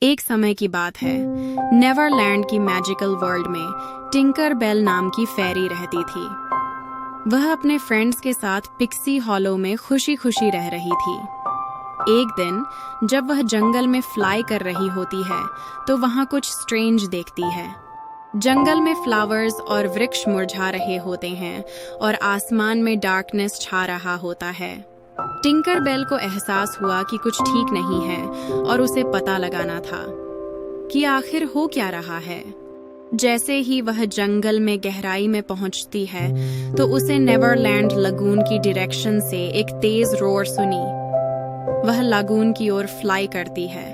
एक समय की बात है, नेवरलैंड की मैजिकल वर्ल्ड में टिंकर बेल नाम की फेरी रहती थी। वह अपने फ्रेंड्स के साथ पिक्सी हॉलो में खुशी खुशी रह रही थी। एक दिन जब वह जंगल में फ्लाई कर रही होती है तो वहां कुछ स्ट्रेंज देखती है। जंगल में फ्लावर्स और वृक्ष मुरझा रहे होते हैं और आसमान में डार्कनेस छा रहा होता है। टिंकर बेल को एहसास हुआ कि कुछ ठीक नहीं है और उसे पता लगाना था कि आखिर हो क्या रहा है। जैसे ही वह जंगल में गहराई में पहुंचती है तो उसे नेवरलैंड लगून की डायरेक्शन से एक तेज रोर सुनी। वह लगून की ओर फ्लाई करती है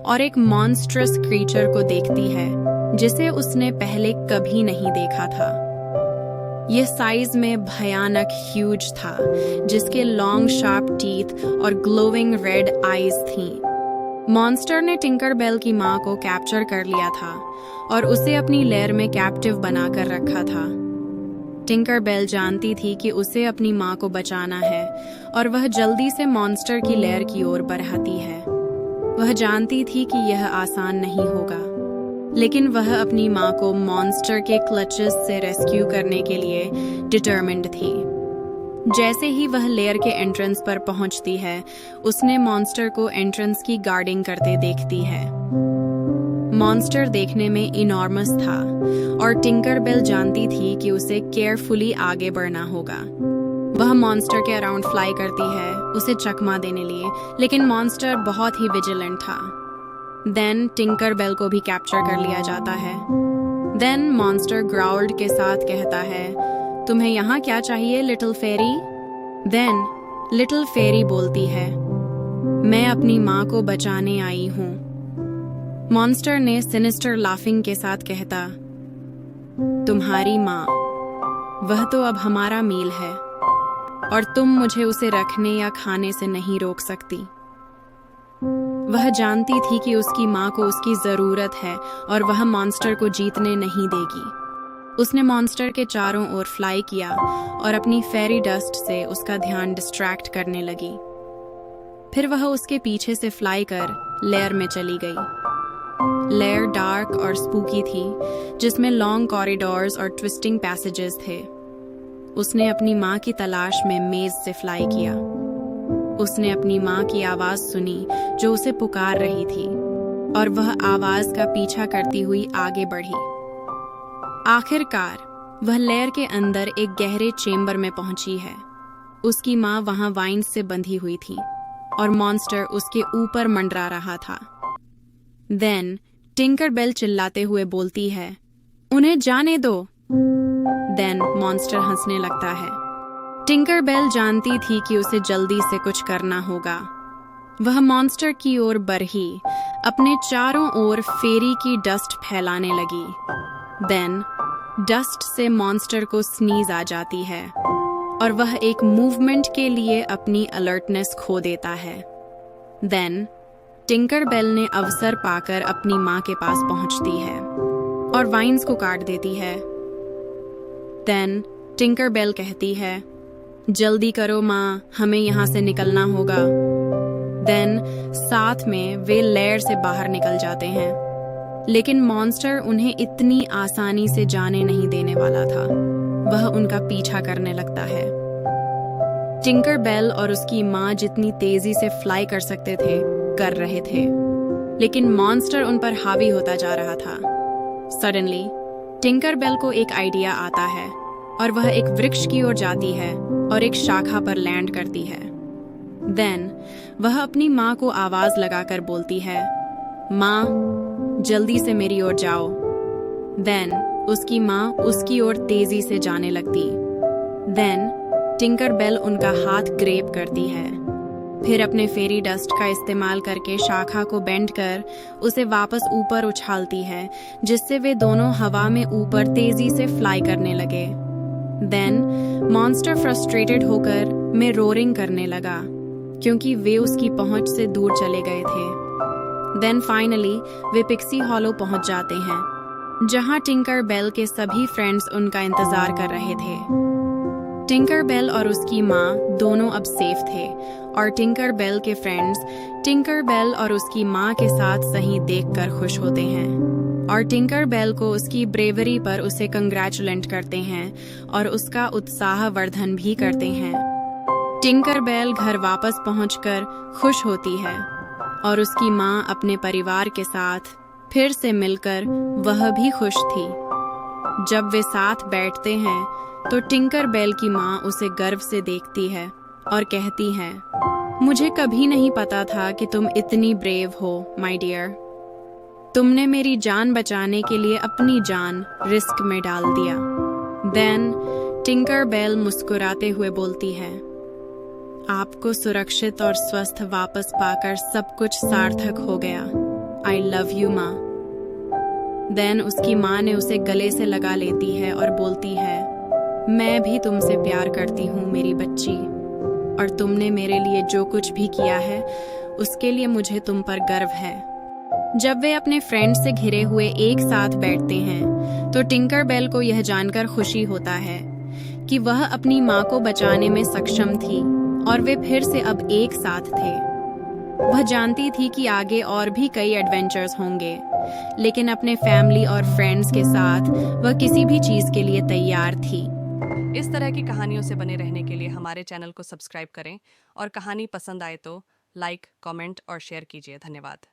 और एक मॉन्स्ट्रस क्रीचर को देखती है जिसे उसने पहले कभी नहीं देखा था। यह साइज में भयानक ह्यूज था, जिसके लॉन्ग शार्प टीथ और ग्लोइंग रेड आईज थीं। मॉन्स्टर ने टिंकर बेल की मां को कैप्चर कर लिया था और उसे अपनी लेयर में कैप्टिव बनाकर रखा था। टिंकर बेल जानती थी कि उसे अपनी मां को बचाना है और वह जल्दी से मॉन्स्टर की लेयर की ओर बढ़ाती है। वह जानती थी कि यह आसान नहीं होगा, लेकिन वह अपनी मां को मॉन्स्टर के क्लचेस से रेस्क्यू करने के लिए डिटरमिन्ड थी। जैसे ही वह लेयर के एंट्रेंस पर पहुंचती है, उसने मॉन्स्टर को एंट्रेंस की गार्डिंग करते देखती है। मॉन्स्टर देखने में इनॉर्मस था और टिंकर बेल जानती थी कि उसे केयरफुली आगे बढ़ना होगा। वह मॉन्स्टर के अराउंड फ्लाई करती है, उसे चकमा देने लिए, लेकिन मॉन्स्टर बहुत ही विजिलेंट था। देन टिंकर बेल को भी कैप्चर कर लिया जाता है। देन मॉन्स्टर ग्राउल्ड के साथ कहता है, तुम्हें यहाँ क्या चाहिए little fairy? Then little fairy बोलती है, मैं अपनी माँ को बचाने आई हूँ। मॉन्स्टर ने सिनिस्टर लाफिंग के साथ कहता, तुम्हारी माँ, वह तो अब हमारा मील है और तुम मुझे उसे रखने या खाने से नहीं रोक सकती। वह जानती थी कि उसकी माँ को उसकी जरूरत है और वह मॉन्स्टर को जीतने नहीं देगी। उसने मॉन्स्टर के चारों ओर फ्लाई किया और अपनी फेरी डस्ट से उसका ध्यान डिस्ट्रैक्ट करने लगी। फिर वह उसके पीछे से फ्लाई कर लेयर में चली गई। लेयर डार्क और स्पूकी थी, जिसमें लॉन्ग कॉरिडोर्स और ट्विस्टिंग पैसेजेस थे। उसने अपनी माँ की तलाश में मेज से फ्लाई किया। उसने अपनी माँ की आवाज सुनी जो उसे पुकार रही थी और वह आवाज का पीछा करती हुई आगे बढ़ी। आखिरकार वह लेयर के अंदर एक गहरे चेम्बर में पहुंची है। उसकी माँ वहां वाइन्स से बंधी हुई थी और मॉन्स्टर उसके ऊपर मंडरा रहा था। देन टिंकर बेल चिल्लाते हुए बोलती है, उन्हें जाने दो। देन मॉन्स्टर हंसने लगता है। टिंकर बेल जानती थी कि उसे जल्दी से कुछ करना होगा। वह मॉन्स्टर की ओर बढ़ी, अपने चारों ओर फेरी की डस्ट फैलाने लगी। देन डस्ट से मॉन्स्टर को स्नीज आ जाती है और वह एक मूवमेंट के लिए अपनी अलर्टनेस खो देता है। देन टिंकर बेल ने अवसर पाकर अपनी माँ के पास पहुंचती है और वाइन्स को काट देती है। देन टिंकर बेल कहती है, जल्दी करो माँ, हमें यहाँ से निकलना होगा। देन साथ में वे लेयर से बाहर निकल जाते हैं, लेकिन मॉन्स्टर उन्हें इतनी आसानी से जाने नहीं देने वाला था। वह उनका पीछा करने लगता है। टिंकर बेल और उसकी माँ जितनी तेजी से फ्लाई कर सकते थे, कर रहे थे, लेकिन मॉन्स्टर उन पर हावी होता जा रहा था। सडनली टिंकर बेल को एक आइडिया आता है और वह एक वृक्ष की ओर जाती है और एक शाखा पर लैंड करती है। देन वह अपनी माँ को आवाज लगाकर बोलती है, माँ, जल्दी से मेरी ओर जाओ। देन उसकी माँ उसकी ओर तेजी से जाने लगती। देन टिंकर बेल उनका हाथ ग्रेब करती है, फिर अपने फेरी डस्ट का इस्तेमाल करके शाखा को बेंड कर उसे वापस ऊपर उछालती है, जिससे वे दोनों हवा में ऊपर तेजी से फ्लाई करने लगे। देन मॉन्स्टर फ्रस्ट्रेटेड होकर में रोरिंग करने लगा, क्योंकि वे उसकी पहुंच से दूर चले गए थे। देन फाइनली वे पिक्सी हॉलो पहुंच जाते हैं, जहां टिंकर बेल के सभी फ्रेंड्स उनका इंतजार कर रहे थे। टिंकर बेल और उसकी माँ दोनों अब सेफ थे और टिंकर बेल के फ्रेंड्स टिंकर बेल और उसकी माँ के साथ सही देखकर खुश होते हैं और टिंकर बेल को उसकी ब्रेवरी पर उसे कंग्रेचुलेट करते हैं और उसका उत्साहवर्धन भी करते हैं। टिंकर बेल घर वापस पहुंचकर खुश होती है और उसकी माँ अपने परिवार के साथ फिर से मिलकर वह भी खुश थी। जब वे साथ बैठते हैं तो टिंकर बेल की माँ उसे गर्व से देखती है और कहती है, मुझे कभी नहीं पता था कि तुम इतनी ब्रेव हो माय डियर। तुमने मेरी जान बचाने के लिए अपनी जान रिस्क में डाल दिया। देन टिंकर बेल मुस्कुराते हुए बोलती है, आपको सुरक्षित और स्वस्थ वापस पाकर सब कुछ सार्थक हो गया। आई लव यू माँ। देन उसकी माँ ने उसे गले से लगा लेती है और बोलती है, मैं भी तुमसे प्यार करती हूँ मेरी बच्ची, और तुमने मेरे लिए जो कुछ भी किया है उसके लिए मुझे तुम पर गर्व है। जब वे अपने फ्रेंड्स से घिरे हुए एक साथ बैठते हैं तो टिंकर बेल को यह जानकर खुशी होता है कि वह अपनी माँ को बचाने में सक्षम थी और वे फिर से अब एक साथ थे। वह जानती थी कि आगे और भी कई एडवेंचर्स होंगे, लेकिन अपने फैमिली और फ्रेंड्स के साथ वह किसी भी चीज़ के लिए तैयार थी। इस तरह की कहानियों से बने रहने के लिए हमारे चैनल को सब्सक्राइब करें और कहानी पसंद आए तो लाइक, कमेंट और शेयर कीजिए। धन्यवाद।